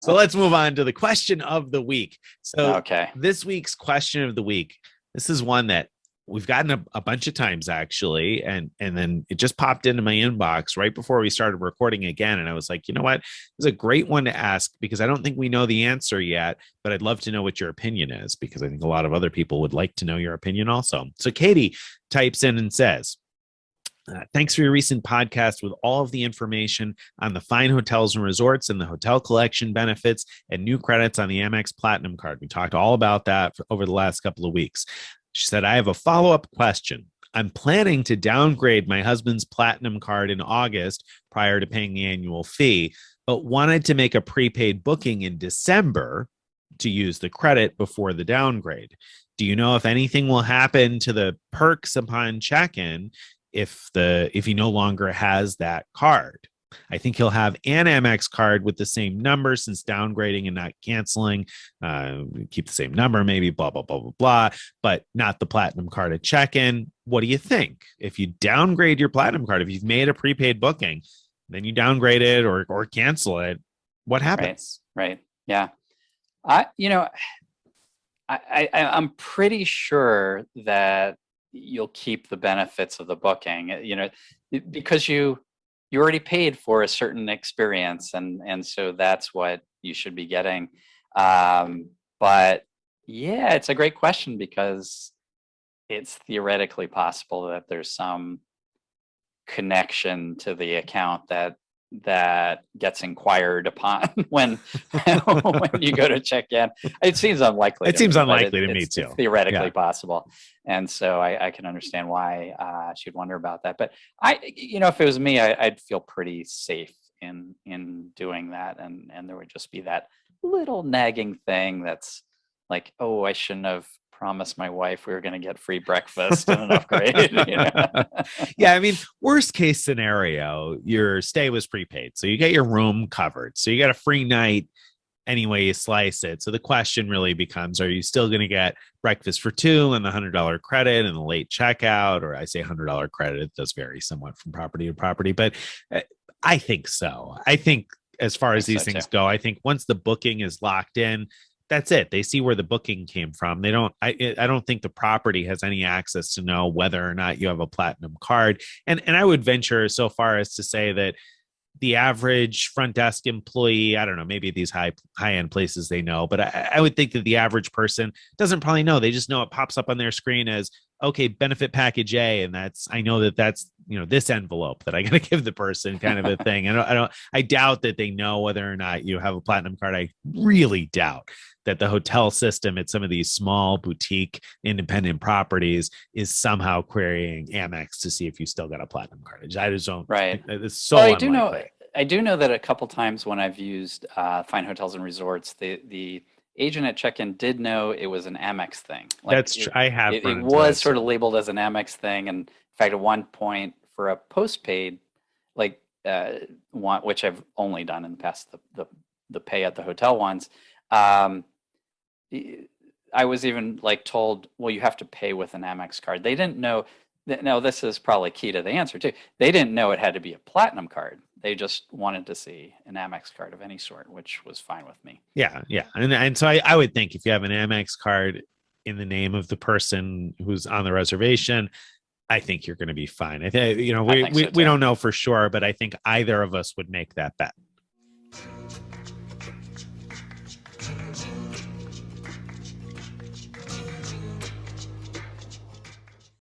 So let's move on to the question of the week. So Okay. this week's question of the week, this is one that we've gotten a bunch of times actually, and then it just popped into my inbox right before we started recording again, and I was like, you know what, it's a great one to ask because I don't think we know the answer yet, but I'd love to know what your opinion is because I think a lot of other people would like to know your opinion also. So Katie types in and says, thanks for your recent podcast with all of the information on the fine hotels and resorts and the hotel collection benefits and new credits on the Amex Platinum card. We talked all about that over the last couple of weeks. She said, I have a follow-up question. I'm planning to downgrade my husband's Platinum card in August prior to paying the annual fee, but wanted to make a prepaid booking in December to use the credit before the downgrade. Do you know if anything will happen to the perks upon check-in if he no longer has that card? I think he'll have an Amex card with the same number since downgrading and not canceling. Keep the same number, maybe blah, blah, blah, blah, blah, but not the Platinum card at check-in. What do you think? If you downgrade your Platinum card, if you've made a prepaid booking, then you downgrade it or cancel it, what happens? Right. Yeah. I'm pretty sure that you'll keep the benefits of the booking, because you already paid for a certain experience, and so that's what you should be getting. But yeah, it's a great question because it's theoretically possible that there's some connection to the account that gets inquired upon when when you go to check in. It seems unlikely. It seems unlikely to me too. It's theoretically possible, and so I can understand why she'd wonder about that. But if it was me, I'd feel pretty safe in doing that, and there would just be that little nagging thing that's like, oh, I shouldn't have promised my wife we were going to get free breakfast and an upgrade. Yeah, I mean, worst case scenario, your stay was prepaid, so you get your room covered, so you got a free night any way you slice it. So the question really becomes, are you still going to get breakfast for two and the $100 credit and the late checkout? Or I say $100 credit, it does vary somewhat from property to property, but I think so. I think as far as these things go, I think once the booking is locked in, that's it. They see where the booking came from. They don't. I don't think the property has any access to know whether or not you have a Platinum card. And I would venture so far as to say that the average front desk employee, I don't know, maybe these high end places they know, but I would think that the average person doesn't probably know. They just know it pops up on their screen as, okay, benefit package A, and I know that's this envelope that I got to give the person, kind of a thing. I doubt that they know whether or not you have a Platinum card. I really doubt that the hotel system at some of these small boutique independent properties is somehow querying Amex to see if you still got a Platinum card. I just don't. Right. It's so unlikely. I do know that a couple times when I've used fine hotels and resorts, the agent at check-in did know it was an Amex thing. That's true. I have. It was sort of labeled as an Amex thing, and in fact, at one point for a postpaid, one which I've only done in the past, the pay at the hotel ones. I was even told, well, you have to pay with an Amex card. They didn't know. No, this is probably key to the answer too. They didn't know it had to be a Platinum card. They just wanted to see an Amex card of any sort, which was fine with me. Yeah. And so I would think if you have an Amex card in the name of the person who's on the reservation, I think you're going to be fine. I think, we don't know for sure, but I think either of us would make that bet.